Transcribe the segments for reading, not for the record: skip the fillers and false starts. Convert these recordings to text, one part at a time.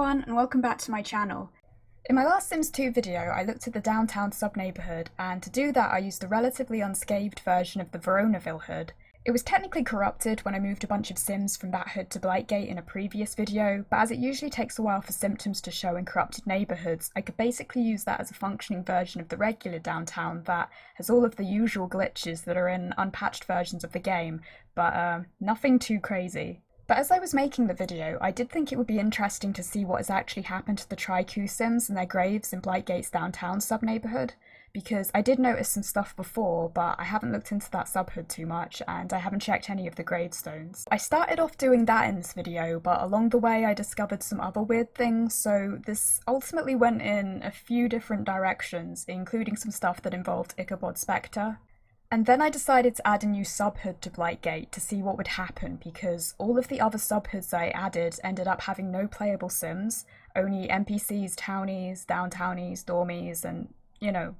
everyone, and welcome back to my channel. In my last Sims 2 video, I looked at the downtown sub-neighbourhood, and to do that I used the relatively unscathed version of the Veronaville hood. It was technically corrupted when I moved a bunch of Sims from that hood to Blightgate in a previous video, but as it usually takes a while for symptoms to show in corrupted neighbourhoods, I could basically use that as a functioning version of the regular downtown that has all of the usual glitches that are in unpatched versions of the game, but nothing too crazy. But as I was making the video, I did think it would be interesting to see what has actually happened to the Tricou Sims and their graves in Blightgate's downtown sub-neighbourhood, because I did notice some stuff before, but I haven't looked into that subhood too much, and I haven't checked any of the gravestones. I started off doing that in this video, but along the way I discovered some other weird things, so this ultimately went in a few different directions, including some stuff that involved Ichabod Specter. And then I decided to add a new subhood to Blightgate to see what would happen, because all of the other subhoods I added ended up having no playable Sims, only NPCs, townies, downtownies, dormies, and, you know,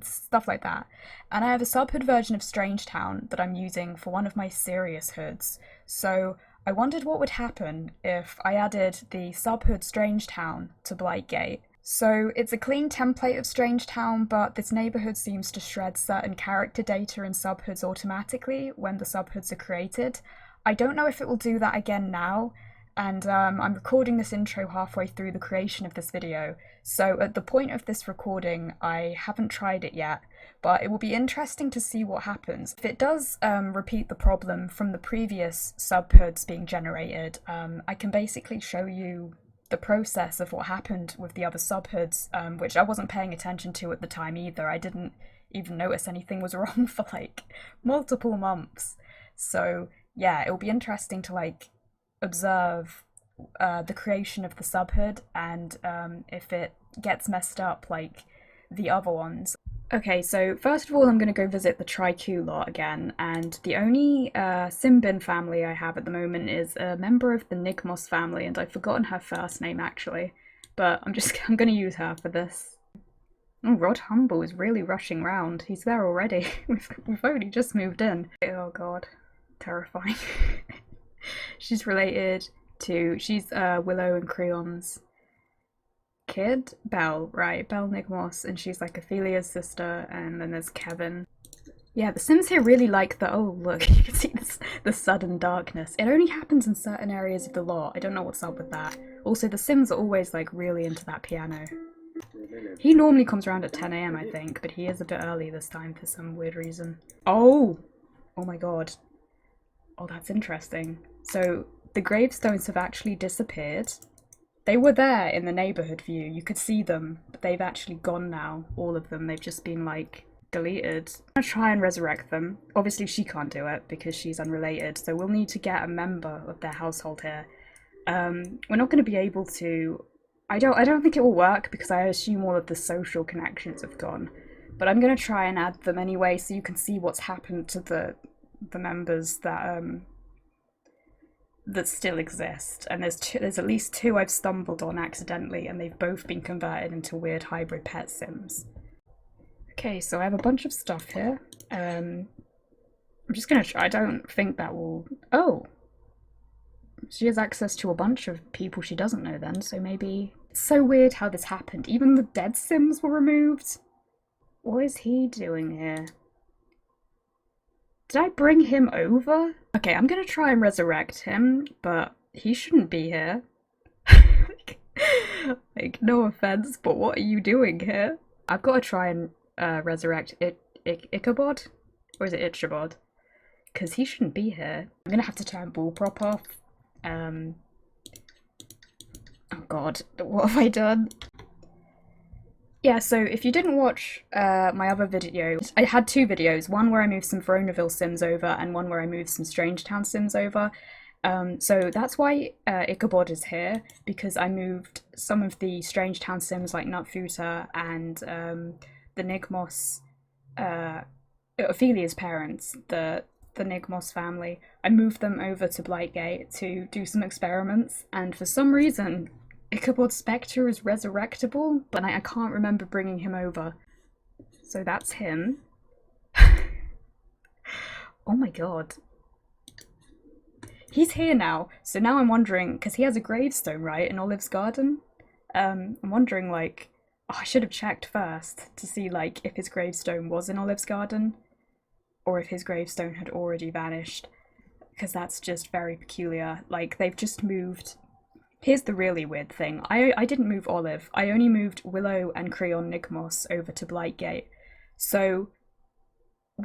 stuff like that. And I have a subhood version of Strangetown that I'm using for one of my serious hoods, so I wondered what would happen if I added the subhood Strangetown to Blightgate. So it's a clean template of Strangetown, but this neighbourhood seems to shred certain character data in subhoods automatically when the subhoods are created. I don't know if it will do that again now, and I'm recording this intro halfway through the creation of this video, so at the point of this recording I haven't tried it yet, but it will be interesting to see what happens. If it does repeat the problem from the previous subhoods being generated, I can basically show you the process of what happened with the other subhoods, which I wasn't paying attention to at the time either. I didn't even notice anything was wrong for like multiple months. So yeah, it will be interesting to like observe the creation of the subhood and if it gets messed up like the other ones. Okay, so first of all I'm going to go visit the Tricou lot again, and the only Simbin family I have at the moment is a member of the Nigmos family, and I've forgotten her first name actually, but I'm going to use her for this. Oh, Rod Humble is really rushing round. He's there already. We've only just moved in. Oh god, terrifying. She's related to, she's Willow and Creon's kid? Belle, right, Belle Nigmos, and she's like Ophelia's sister, and then there's Kevin. Yeah, the Sims here really like the, oh look, you can see this, the sudden darkness. It only happens in certain areas of the lot. I don't know what's up with that. Also, the Sims are always like really into that piano. He normally comes around at 10 AM I think, but he is a bit early this time for some weird reason. Oh! Oh my god. Oh, that's interesting. So, the gravestones have actually disappeared. They were there in the neighbourhood view, you could see them, but they've actually gone now, all of them. They've just been like deleted. I'm gonna try and resurrect them. Obviously she can't do it because she's unrelated, so we'll need to get a member of their household here. We're not going to be able to, I don't think it will work because I assume all of the social connections have gone, but I'm going to try and add them anyway so you can see what's happened to the members that that still exist. And there's at least two I've stumbled on accidentally, and they've both been converted into weird hybrid pet Sims. Okay, so I have a bunch of stuff here. I'm just gonna try, I don't think that will, oh! She has access to a bunch of people she doesn't know then, so maybe... It's so weird how this happened. Even the dead Sims were removed? What is he doing here? Did I bring him over? Okay, I'm gonna try and resurrect him, but he shouldn't be here. Like, no offense, but what are you doing here? I've got to try and resurrect Ichabod? Or is it Ichabod? Because he shouldn't be here. I'm gonna have to turn Bullprop off. Oh god, what have I done? Yeah, so if you didn't watch my other video, I had two videos, one where I moved some Veronaville Sims over and one where I moved some Strangetown Sims over. So that's why Ichabod is here, because I moved some of the Strangetown Sims like Nutfuta and the Nigmos, Ophelia's parents, the Nigmos family. I moved them over to Blightgate to do some experiments, and for some reason Ichabod Specter is resurrectable, but I can't remember bringing him over. So that's him. Oh my god. he's here now. So now I'm wondering, because he has a gravestone, right, in Olive's garden. I'm wondering, like, oh, I should have checked first to see, like, if his gravestone was in Olive's garden, or if his gravestone had already vanished, because that's just very peculiar. Like, they've just moved. Here's the really weird thing. I didn't move Olive. I only moved Willow and Creon Nigmos over to Blightgate. So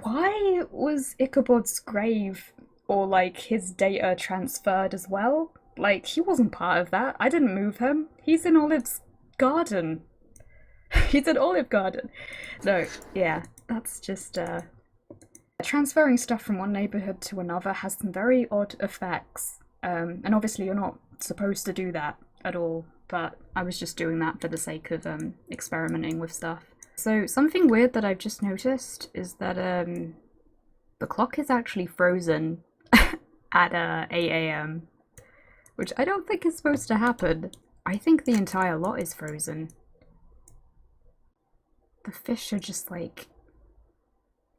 why was Ichabod's grave or like his data transferred as well? Like, he wasn't part of that. I didn't move him. He's in Olive's garden. He's in Olive Garden. No, yeah, that's just transferring stuff from one neighborhood to another has some very odd effects. And obviously you're not supposed to do that at all, but I was just doing that for the sake of experimenting with stuff. So something weird that I've just noticed is that the clock is actually frozen at 8 AM, which I don't think is supposed to happen. I think the entire lot is frozen. The fish are just like,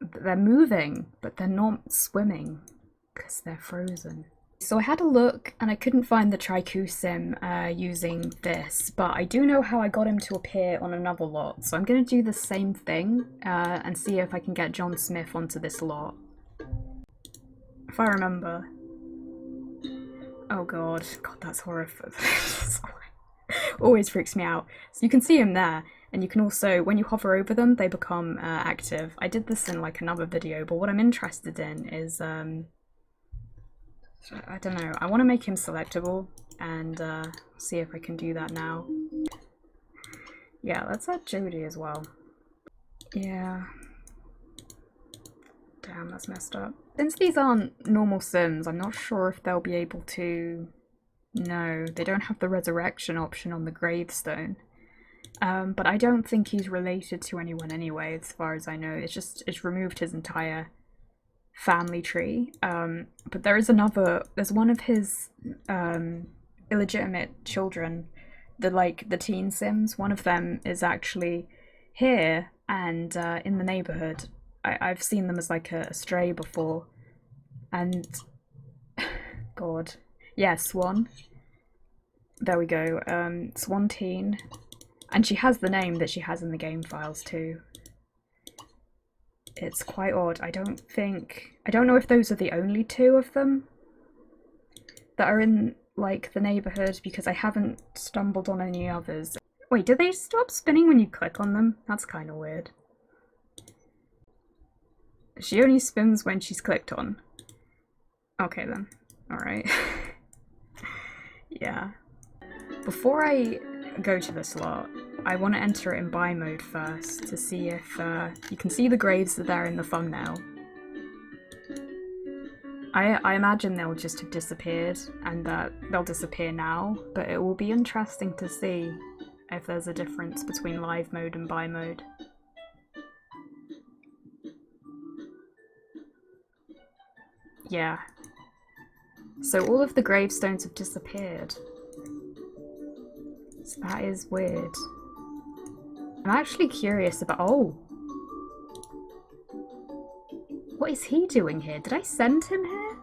they're moving, but they're not swimming because they're frozen. So I had a look and I couldn't find the Tricou sim using this, but I do know how I got him to appear on another lot. So I'm going to do the same thing and see if I can get Jon Smith onto this lot. If I remember. Oh god, that's horrible. Always freaks me out. So you can see him there, and you can also, when you hover over them, they become active. I did this in like another video, but what I'm interested in is I don't know, I want to make him selectable and see if I can do that now. Yeah, let's add Jodie as well. Yeah. Damn, that's messed up. Since these aren't normal sims, I'm not sure if they'll be able to... No, they don't have the resurrection option on the gravestone. But I don't think he's related to anyone anyway, as far as I know. It's removed his entire family tree. But there's one of his illegitimate children, the teen sims. One of them is actually here and in the neighborhood. I've seen them as like a stray before, and god, yeah, Swan. There we go. Swan teen, and she has the name that she has in the game files too. It's quite odd. I don't know if those are the only two of them that are in like the neighborhood, because I haven't stumbled on any others. Wait, do they stop spinning when you click on them? That's kind of weird. She only spins when she's clicked on. Okay then. Alright. Yeah. Before I go to this lot, I want to enter it in buy mode first to see if you can see the graves that are in the thumbnail. I imagine they'll just have disappeared and that they'll disappear now, but it will be interesting to see if there's a difference between live mode and buy mode. Yeah. So all of the gravestones have disappeared. So that is weird. I'm actually curious about— oh! What is he doing here? Did I send him here?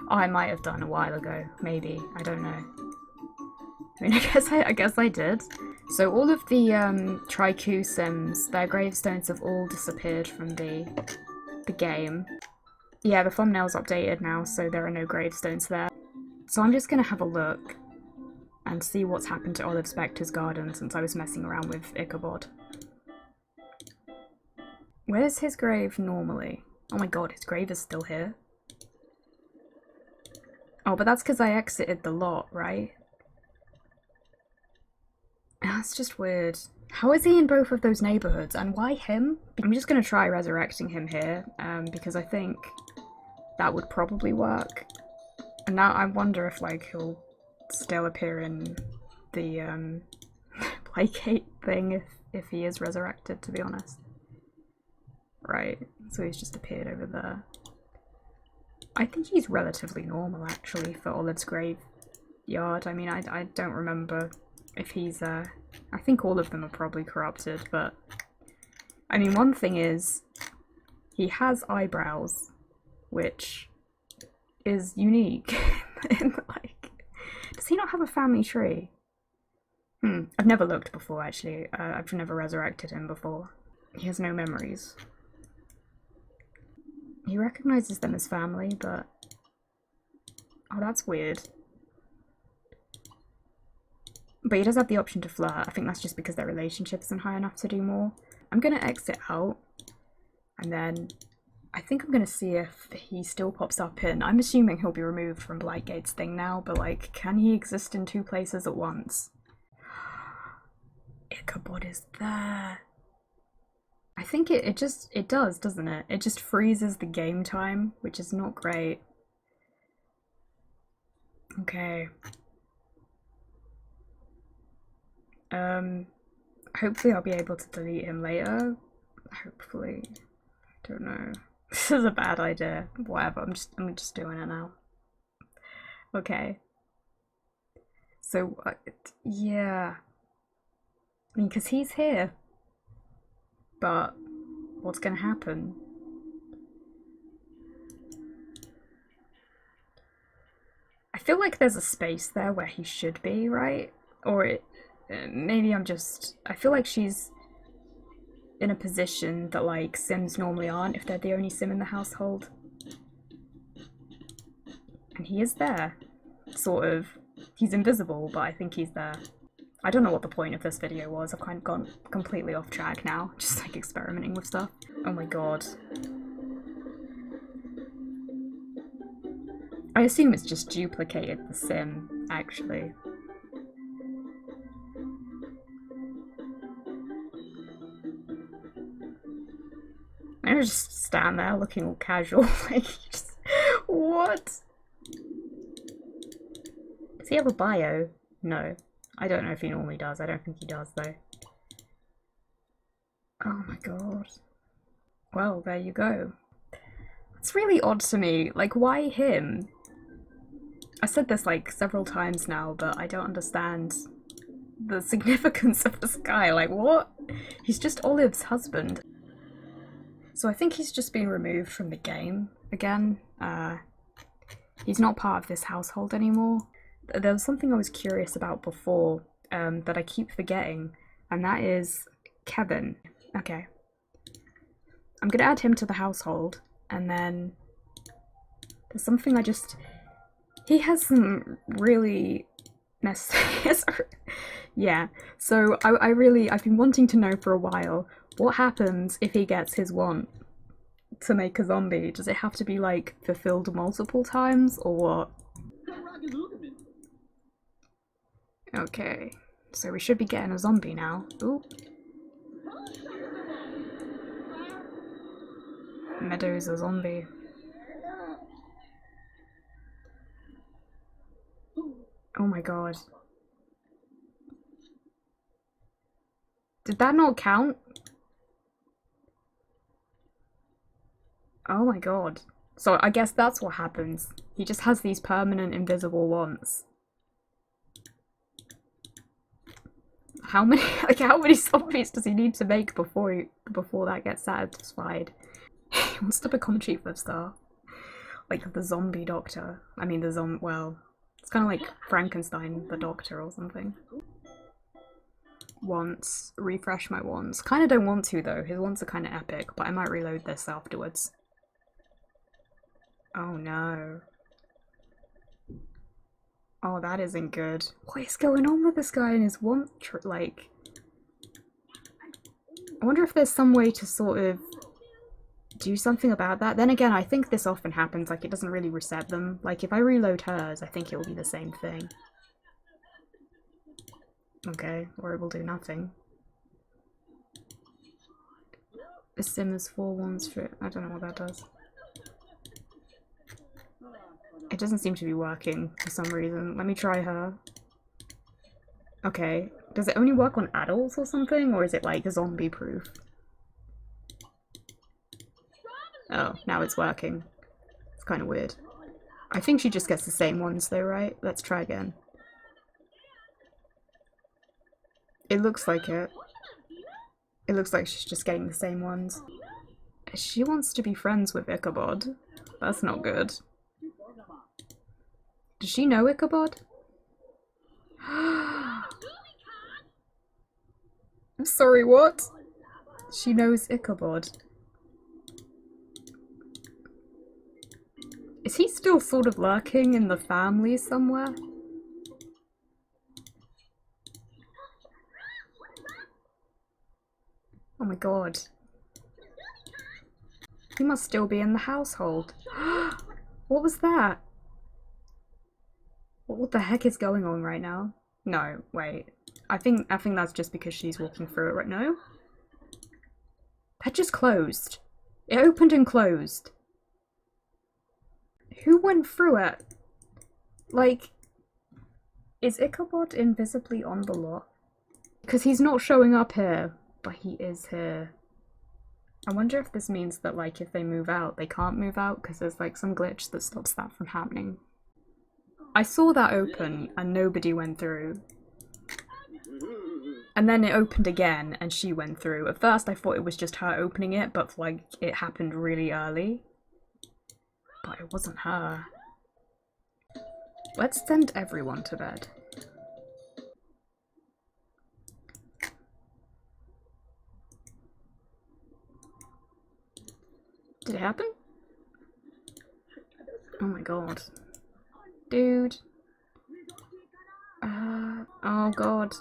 Oh, I might have done a while ago. Maybe. I don't know. I mean, I guess I did. So all of the Tricou sims, their gravestones have all disappeared from the game. Yeah, the thumbnail's updated now, so there are no gravestones there. So I'm just gonna have a look and see what's happened to Ichabod Specter's garden since I was messing around with Ichabod. Where's his grave normally? Oh my god, his grave is still here. Oh, but that's because I exited the lot, right? That's just weird. How is he in both of those neighborhoods, and why him? I'm just gonna try resurrecting him here, because I think that would probably work. And now I wonder if like he'll still appear in the Blightgate thing if he is resurrected, to be honest. Right, so he's just appeared over there. I think he's relatively normal actually for Olive's graveyard. I mean, I don't remember if he's I think all of them are probably corrupted, but I mean, one thing is he has eyebrows, which is unique. Like, does he not have a family tree? I've never looked before, actually. I've never resurrected him before. He has no memories. He recognizes them as family, but... Oh, that's weird. But he does have the option to flirt. I think that's just because their relationship isn't high enough to do more. I'm gonna exit out, and then I think I'm gonna see if he still pops up in... I'm assuming he'll be removed from Blightgate's thing now, but like, can he exist in two places at once? Ichabod is there. I think it does, doesn't it? It just freezes the game time, which is not great. Okay. Hopefully I'll be able to delete him later. Hopefully. I don't know. This is a bad idea. Whatever, I'm just doing it now. Okay. So, yeah. I mean, because he's here. But what's gonna happen? I feel like there's a space there where he should be, right? Or maybe I feel like she's in a position that like Sims normally aren't if they're the only Sim in the household. And he is there. Sort of. He's invisible, but I think he's there. I don't know what the point of this video was. I've kind of gone completely off track now, just like experimenting with stuff. Oh my god. I assume it's just duplicated the sim, actually. I just stand there looking all casual, like, just, what? Does he have a bio? No. I don't know if he normally does. I don't think he does, though. Oh my god. Well, there you go. It's really odd to me. Like, why him? I said this, like, several times now, but I don't understand the significance of this guy. Like, what? He's just Olive's husband. So I think he's just been removed from the game again. He's not part of this household anymore. There was something I was curious about before that I keep forgetting, and that is Kevin. Okay. I'm gonna add him to the household, and then there's something he has some really yeah, so I've been wanting to know for a while, what happens if he gets his want to make a zombie? Does it have to be like fulfilled multiple times, or what? Okay, so we should be getting a zombie now. Ooh. Meadow's a zombie. Oh my god. Did that not count? Oh my god. So I guess that's what happens. He just has these permanent invisible wants. How many zombies does he need to make before that gets satisfied? He wants to become chief of staff. Like the zombie doctor. I mean well, it's kind of like Frankenstein the doctor or something. Wants. Refresh my wants. Kind of don't want to though. His wants are kind of epic, but I might reload this afterwards. Oh no. Oh, that isn't good. What is going on with this guy and his want? Like, I wonder if there's some way to sort of do something about that. Then again, I think this often happens, like it doesn't really reset them. Like if I reload hers, I think it will be the same thing. Okay, or it will do nothing. A sim is 4 ones for... I don't know what that does. It doesn't seem to be working for some reason. Let me try her. Okay. Does it only work on adults or something? Or is it like zombie proof? Oh, now it's working. It's kind of weird. I think she just gets the same ones though, right? Let's try again. It looks like it. It looks like she's just getting the same ones. She wants to be friends with Ichabod. That's not good. Does she know Ichabod? I'm sorry, what? She knows Ichabod. Is he still sort of lurking in the family somewhere? Oh my god. He must still be in the household. What was that? What the heck is going on right now? No, wait. I think that's just because she's walking through it right now. That just closed. It opened and closed. Who went through it? Like, is Ichabod invisibly on the lot? Because he's not showing up here, but he is here. I wonder if this means that, like, if they move out, they can't move out because there's, like, some glitch that stops that from happening. I saw that open and nobody went through. And then it opened again and she went through. At first I thought it was just her opening it, but like it happened really early. But it wasn't her. Let's send everyone to bed. Did it happen? Oh my god. Dude. Oh god.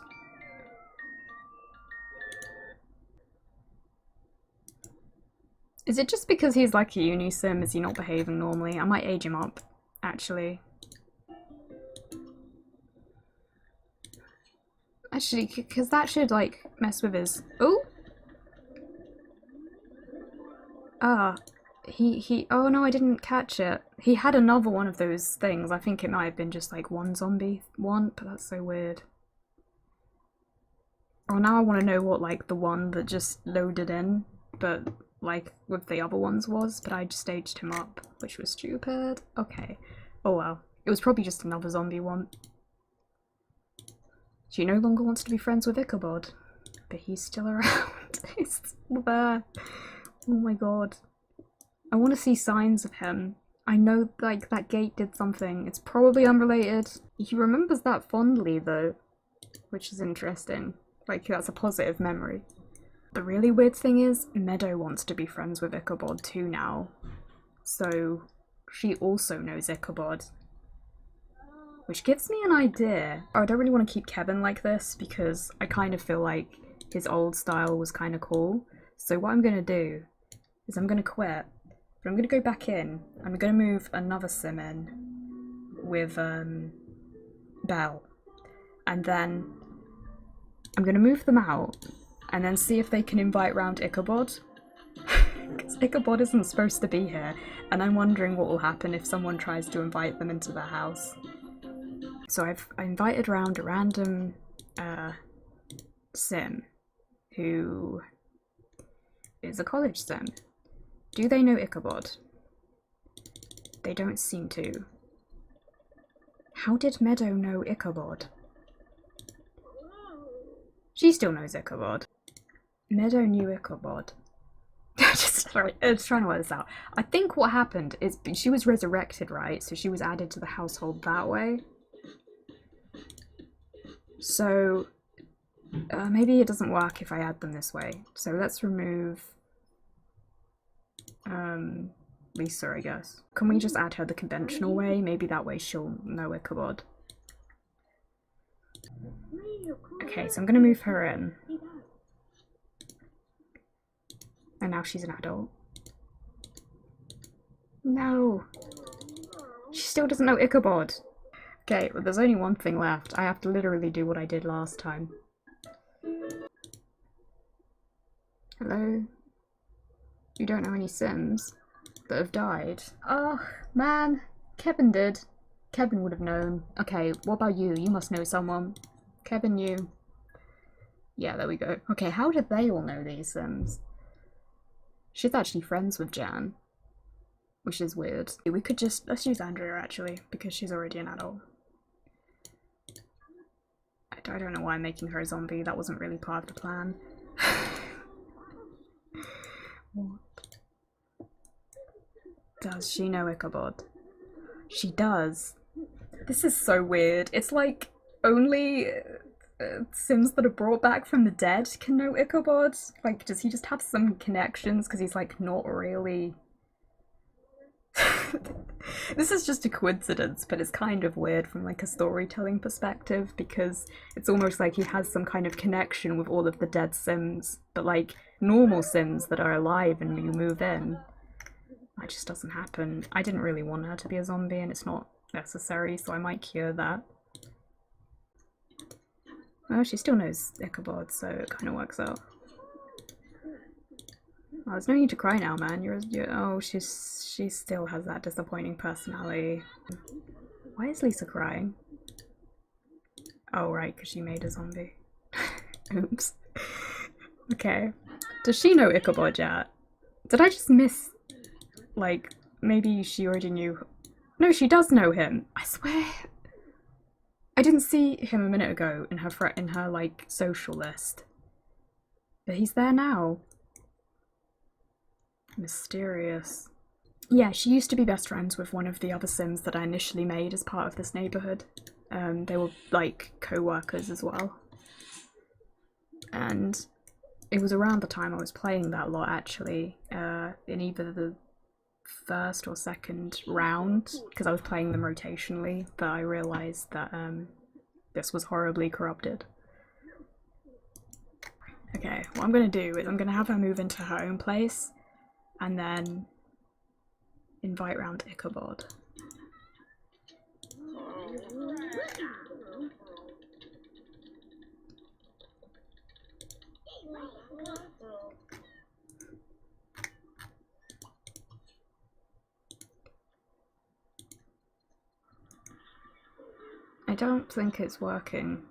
Is it just because he's like a uni sim? Is he not behaving normally? I might age him up, actually. Actually, because that should like mess with his... Oh! Ah. Oh no, I didn't catch it. He had another one of those things. I think it might have been just like one zombie one, but that's so weird. Oh, now I want to know what like the one that just loaded in, but like with the other ones was, but I just aged him up, which was stupid. Okay. Oh well. It was probably just another zombie one. She no longer wants to be friends with Ichabod, but he's still around. He's still there. Oh my god. I want to see signs of him. I know, like, that gate did something. It's probably unrelated. He remembers that fondly, though, which is interesting. Like, that's a positive memory. The really weird thing is, Meadow wants to be friends with Ichabod too now. So, she also knows Ichabod. Which gives me an idea. Oh, I don't really want to keep Kevin like this, because I kind of feel like his old style was kind of cool. So what I'm going to do is I'm going to quit. But I'm going to go back in. I'm going to move another sim in with Belle. And then I'm going to move them out and then see if they can invite round Ichabod. Because Ichabod isn't supposed to be here. And I'm wondering what will happen if someone tries to invite them into their house. So I invited round a random sim who is a college sim. Do they know Ichabod? They don't seem to. How did Meadow know Ichabod? She still knows Ichabod. Meadow knew Ichabod. Sorry, I was trying to work this out. I think what happened is she was resurrected, right? So she was added to the household that way. So maybe it doesn't work if I add them this way. So let's remove Lisa, I guess. Can we just add her the conventional way? Maybe that way she'll know Ichabod. Okay, so I'm gonna move her in. And now she's an adult. No! She still doesn't know Ichabod! Okay, well there's only one thing left. I have to literally do what I did last time. Hello? You don't know any Sims that have died? Oh, man. Kevin did. Kevin would have known. Okay, what about you? You must know someone. Kevin, you. Yeah, there we go. Okay, how did they all know these Sims? She's actually friends with Jan, which is weird. We could just, let's use Andrea actually, because she's already an adult. I don't know why I'm making her a zombie, that wasn't really part of the plan. What? Does she know Ichabod? She does. This is so weird. It's like only Sims that are brought back from the dead can know Ichabod. Like, does he just have some connections? Because he's like not really. This is just a coincidence, but it's kind of weird from like a storytelling perspective because it's almost like he has some kind of connection with all of the dead Sims, but like normal Sims that are alive and you move in, that just doesn't happen. I didn't really want her to be a zombie and it's not necessary, so I might cure that. Oh, she still knows Ichabod, so it kind of works out. Oh, there's no need to cry now, man. Oh, she still has that disappointing personality. Why is Lisa crying? Oh, right, because she made a zombie. Oops. Okay. Does she know Ichabod yet? Did I just miss... Like, maybe she already knew... No, she does know him. I swear. I didn't see him a minute ago in her like social list. But he's there now. Mysterious. Yeah, she used to be best friends with one of the other Sims that I initially made as part of this neighborhood. They were like co-workers as well. And it was around the time I was playing that lot actually, in either the first or second round, because I was playing them rotationally, that I realised that this was horribly corrupted. Okay, what I'm going to do is I'm going to have her move into her own place and then invite round Ichabod. I don't think it's working.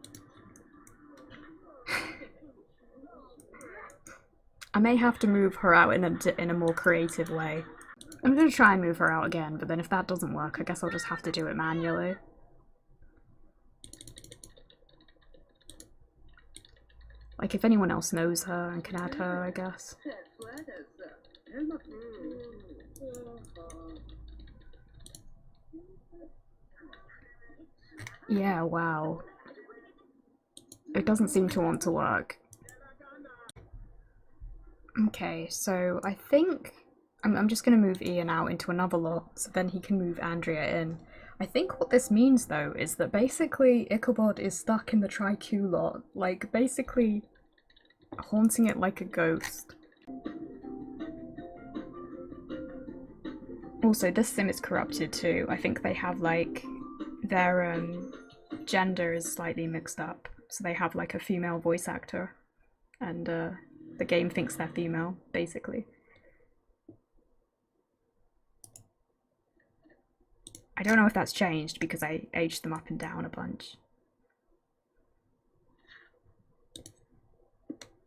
I may have to move her out in a more creative way. I'm going to try and move her out again, but then if that doesn't work, I guess I'll just have to do it manually. Like, if anyone else knows her and can add her, I guess. Yeah, wow. It doesn't seem to want to work. Okay, so I think I'm just going to move Ian out into another lot, so then he can move Andrea in. I think what this means, though, is that basically Ichabod is stuck in the Tricou lot, like, basically haunting it like a ghost. Also, this sim is corrupted too. I think they have, like, their gender is slightly mixed up. So they have, like, a female voice actor, and the game thinks they're female, basically. I don't know if that's changed because I aged them up and down a bunch.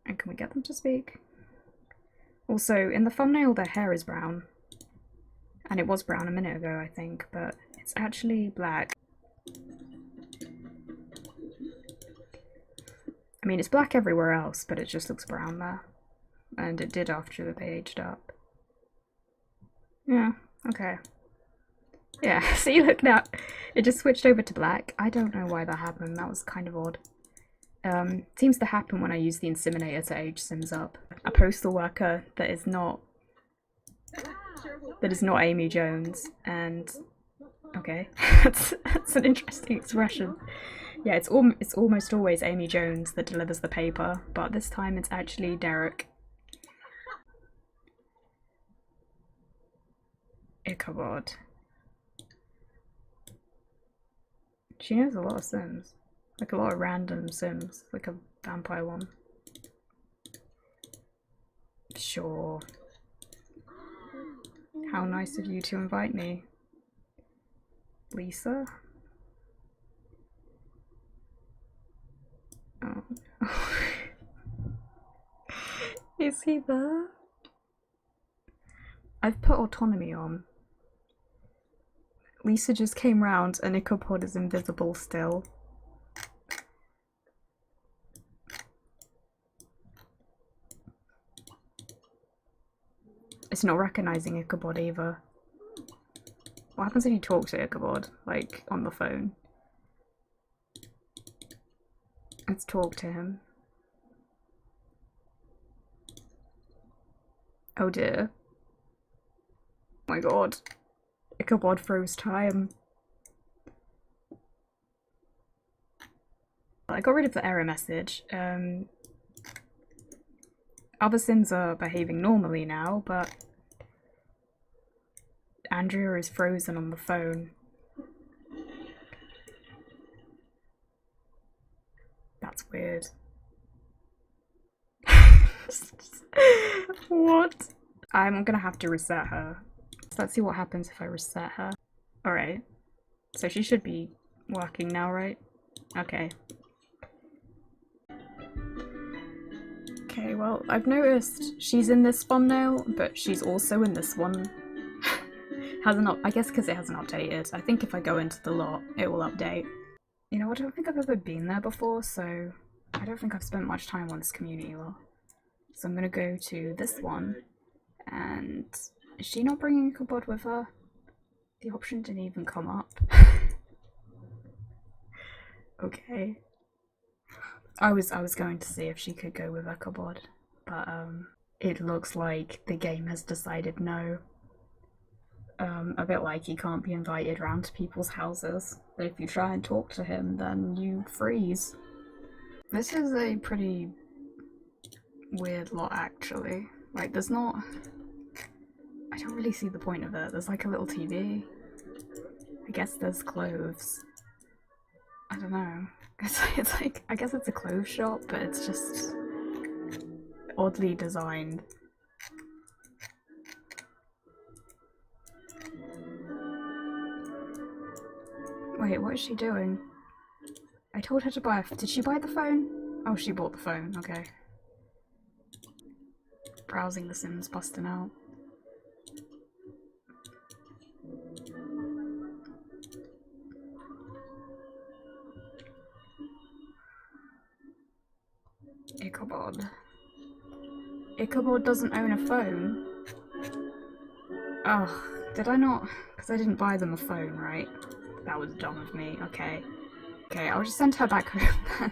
And can we get them to speak? Also, in the thumbnail their hair is brown. And it was brown a minute ago, I think, but it's actually black. I mean, it's black everywhere else, but it just looks brown there. And it did after they aged up. Yeah, okay. Yeah, see, look now, it just switched over to black. I don't know why that happened, that was kind of odd. Seems to happen when I use the inseminator to age Sims up. A postal worker that is not Amy Jones, and okay, that's an interesting expression. Yeah, it's almost always Amy Jones that delivers the paper, but this time it's actually Derek. Ichabod. She knows a lot of Sims. Like a lot of random Sims, like a vampire one. Sure. How nice of you to invite me. Lisa? Oh. Is he there? I've put autonomy on. Lisa just came round and Ichabod is invisible still. It's not recognising Ichabod either. What happens if you talk to Ichabod, like, on the phone? Let's talk to him. Oh dear. Oh my god. Ichabod froze time. I got rid of the error message. Other Sims are behaving normally now, but Andrea is frozen on the phone. That's weird. What? I'm gonna have to reset her. So let's see what happens if I reset her. Alright. So she should be working now, right? Okay. Okay, well, I've noticed she's in this thumbnail, but she's also in this one. I guess because it hasn't updated. I think if I go into the lot, it will update. You know what, I don't think I've ever been there before, so I don't think I've spent much time on this community lot. So I'm gonna go to this one, and is she not bringing Ichabod with her? The option didn't even come up. Okay. I was going to see if she could go with Ichabod, but it looks like the game has decided no. A bit like he can't be invited round to people's houses, but if you try and talk to him, then you freeze. This is a pretty weird lot, actually. Like, there's not... I don't really see the point of it. There's like a little TV. I guess there's clothes. I don't know. It's like, I guess it's a clothes shop, but it's just oddly designed. Wait, what is she doing? I told her to buy a... Did she buy the phone? Oh, she bought the phone, okay. Browsing the Sims, busting out. Ichabod. Ichabod doesn't own a phone? Ugh, did I not? Because I didn't buy them a phone, right? That was dumb of me, okay. Okay, I'll just send her back home then.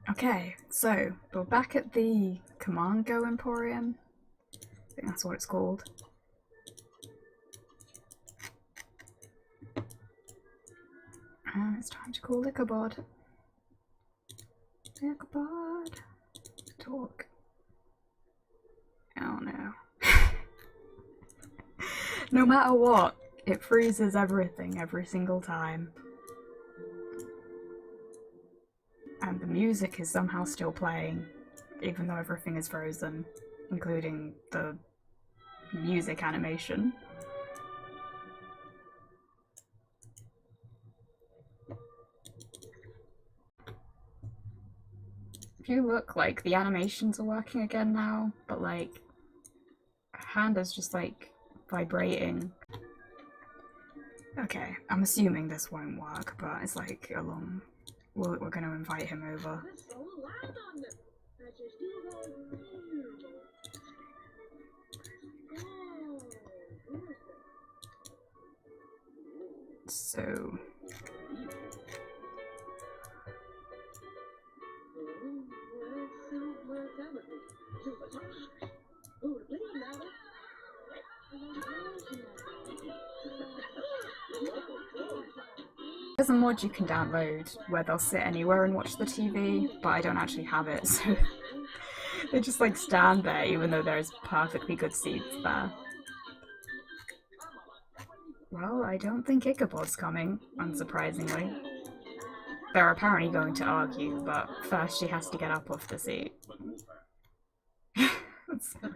Okay, so we're back at the Command Go Emporium. I think that's what it's called. And it's time to call Ichabod. Ichabod. Talk. Oh no. No matter what, it freezes everything every single time. And the music is somehow still playing, even though everything is frozen, including the music animation. If you look, like, the animations are working again now, but like, her hand is just like vibrating. Okay, I'm assuming this won't work, but it's like a long... we're gonna invite him over. So... there's a mod you can download where they'll sit anywhere and watch the TV, but I don't actually have it, so they just like stand there even though there's perfectly good seats there. Well, I don't think Ichabod's coming, unsurprisingly. They're apparently going to argue, but first she has to get up off the seat. That's silly.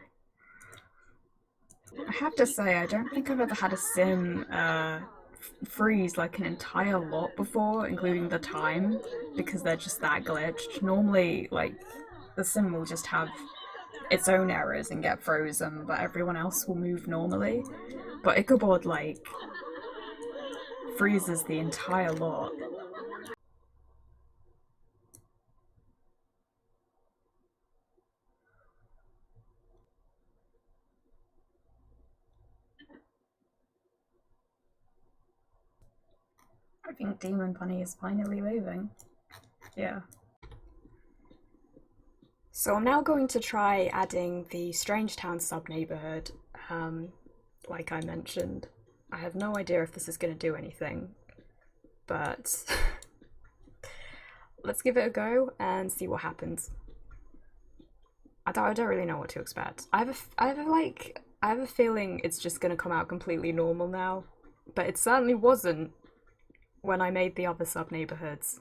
I have to say, I don't think I've ever had a sim freeze like an entire lot before, including the time, because they're just that glitched. Normally, like, the sim will just have its own errors and get frozen, but everyone else will move normally. But Ichabod, like, freezes the entire lot. I think Demon Bunny is finally moving. Yeah. So I'm now going to try adding the Strange Town sub-neighbourhood, like I mentioned. I have no idea if this is going to do anything, but let's give it a go and see what happens. I don't really know what to expect. I have a feeling it's just going to come out completely normal now, but it certainly wasn't when I made the other sub-neighbourhoods.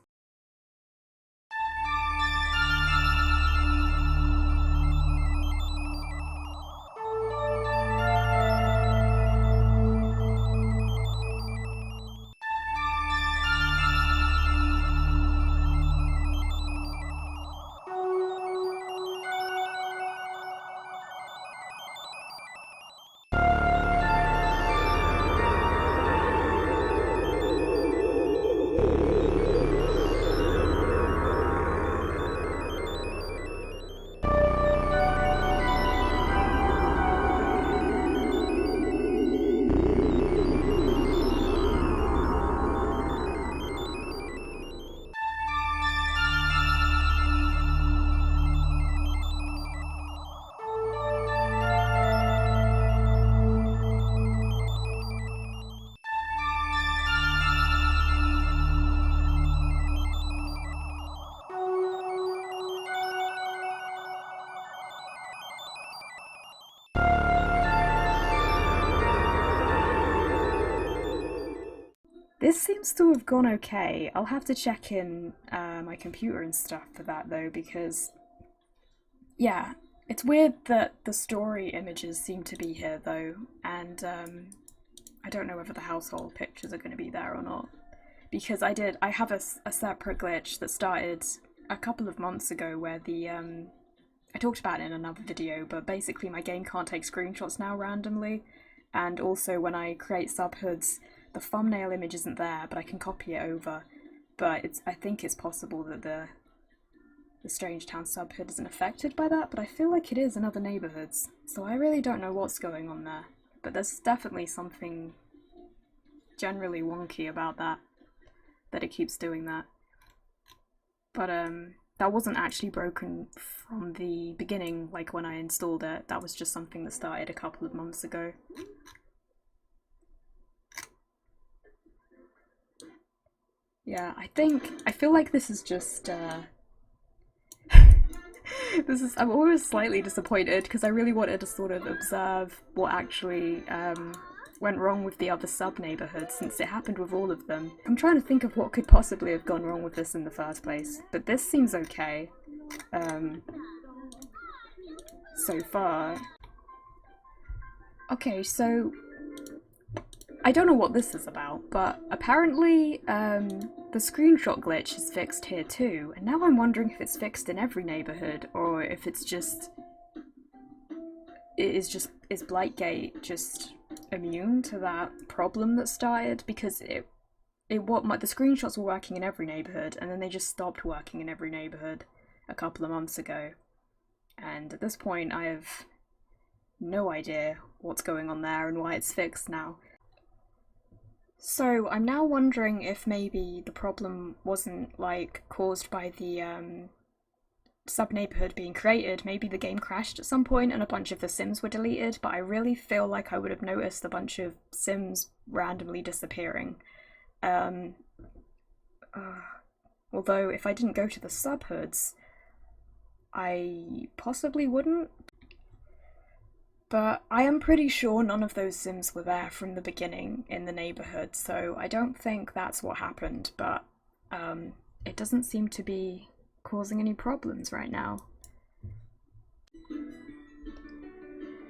This seems to have gone okay. I'll have to check in my computer and stuff for that though, because yeah, it's weird that the story images seem to be here though, and I don't know whether the household pictures are going to be there or not, because I have a separate glitch that started a couple of months ago where the I talked about it in another video, but basically my game can't take screenshots now randomly, and also when I create subhoods, the thumbnail image isn't there, but I can copy it over. But I think it's possible that the Strange Town subhood isn't affected by that, but I feel like it is in other neighbourhoods, so I really don't know what's going on there. But there's definitely something generally wonky about that it keeps doing that. But that wasn't actually broken from the beginning, like when I installed it. That was just something that started a couple of months ago. Yeah, I feel like this is just, I'm always slightly disappointed because I really wanted to sort of observe what actually went wrong with the other sub-neighbourhoods, since it happened with all of them. I'm trying to think of what could possibly have gone wrong with this in the first place, but this seems okay, so far. Okay, so I don't know what this is about, but apparently the screenshot glitch is fixed here too, and now I'm wondering if it's fixed in every neighbourhood, or if it's just... Is Blightgate just immune to that problem that started? Because the screenshots were working in every neighbourhood, and then they just stopped working in every neighbourhood a couple of months ago. And at this point I have no idea what's going on there and why it's fixed now. So I'm now wondering if maybe the problem wasn't like caused by the sub-neighbourhood being created. Maybe the game crashed at some point and a bunch of the sims were deleted, but I really feel like I would have noticed a bunch of sims randomly disappearing. Although if I didn't go to the subhoods, I possibly wouldn't. But I am pretty sure none of those sims were there from the beginning in the neighbourhood, so I don't think that's what happened, but it doesn't seem to be causing any problems right now.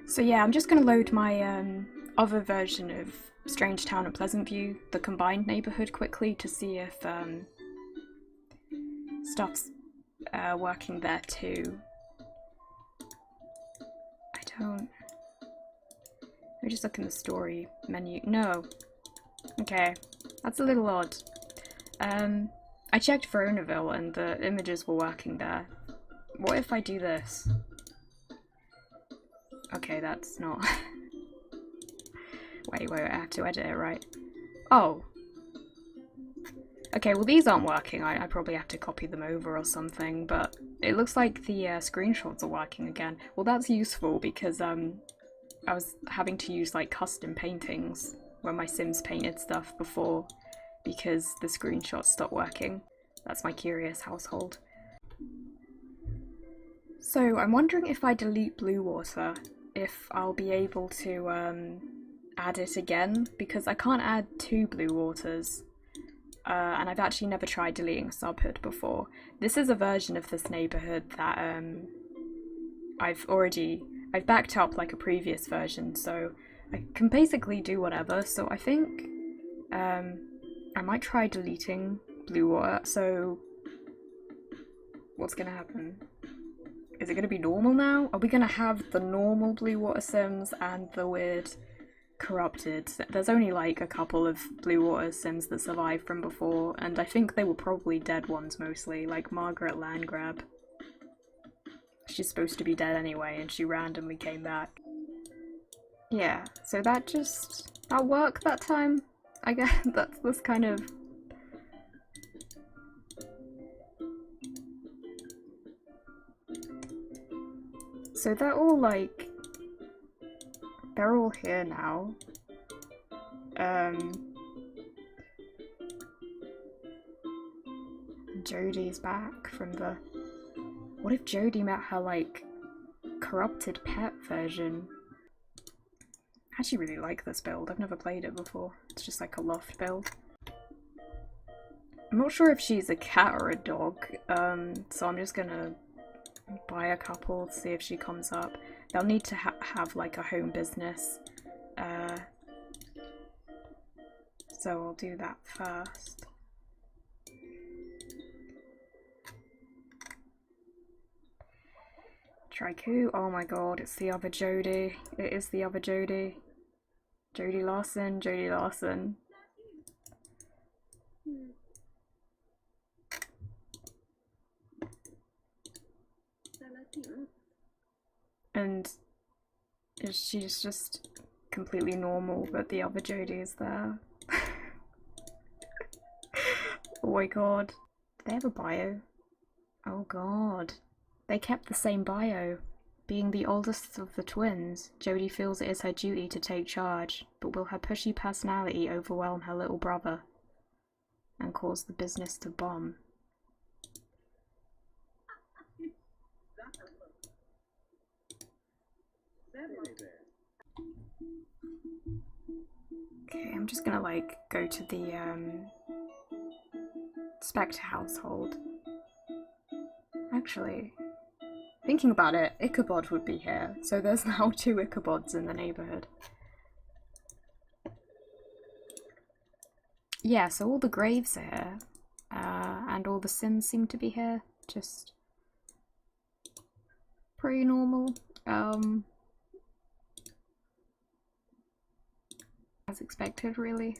So yeah, I'm just going to load my other version of Strange Town and Pleasant View, the combined neighbourhood, quickly to see if stuff's working there too. Let me just look in the story menu. No. Okay. That's a little odd. I checked Veronaville and the images were working there. What if I do this? Okay, that's not... wait, I have to edit it, right? Oh. Okay, well these aren't working. I probably have to copy them over or something, but it looks like the screenshots are working again. Well, that's useful because I was having to use like custom paintings when my Sims painted stuff before because the screenshots stopped working. That's my curious household. So I'm wondering if I delete blue water, if I'll be able to add it again, because I can't add 2 blue waters. And I've actually never tried deleting subhood before. This is a version of this neighbourhood that I've backed up like a previous version, so I can basically do whatever. So I think I might try deleting blue water. So what's gonna happen? Is it gonna be normal now? Are we gonna have the normal blue water Sims and the weird corrupted? There's only like a couple of blue water Sims that survived from before, and I think they were probably dead ones mostly, like Margaret Landgrab. She's supposed to be dead anyway, and she randomly came back. Yeah, so that worked that time? I guess that's kind of... So they're all like... they're all here now. Jodie's back from the... What if Jodie met her, like, corrupted pet version? I actually really like this build. I've never played it before. It's just like a loft build. I'm not sure if she's a cat or a dog, so I'm just gonna buy a couple to see if she comes up. They'll need to have like a home business, so I'll do that first. Tricou, oh my god, it's the other Jodie. It is the other Jodie. Jodie Larson, Jodie Larson. And she's just completely normal, but the other Jodie is there. Oh my god. Do they have a bio? Oh god. They kept the same bio. Being the oldest of the twins, Jodie feels it is her duty to take charge, but will her pushy personality overwhelm her little brother and cause the business to bomb? Okay, I'm just gonna like go to the Specter household. Actually, thinking about it, Ichabod would be here, so there's now 2 Ichabods in the neighbourhood. Yeah, so all the graves are here, and all the Sims seem to be here, just pretty normal. As expected, really.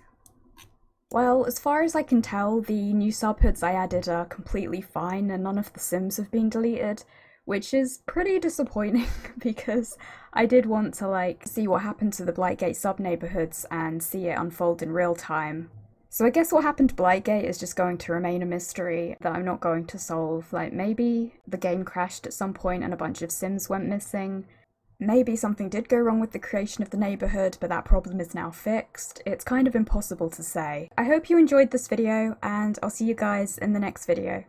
Well, as far as I can tell, the new subhoods I added are completely fine and none of the Sims have been deleted, which is pretty disappointing because I did want to like see what happened to the Blightgate sub-neighbourhoods and see it unfold in real time. So I guess what happened to Blightgate is just going to remain a mystery that I'm not going to solve. Like, maybe the game crashed at some point and a bunch of Sims went missing. Maybe something did go wrong with the creation of the neighbourhood, but that problem is now fixed. It's kind of impossible to say. I hope you enjoyed this video, and I'll see you guys in the next video.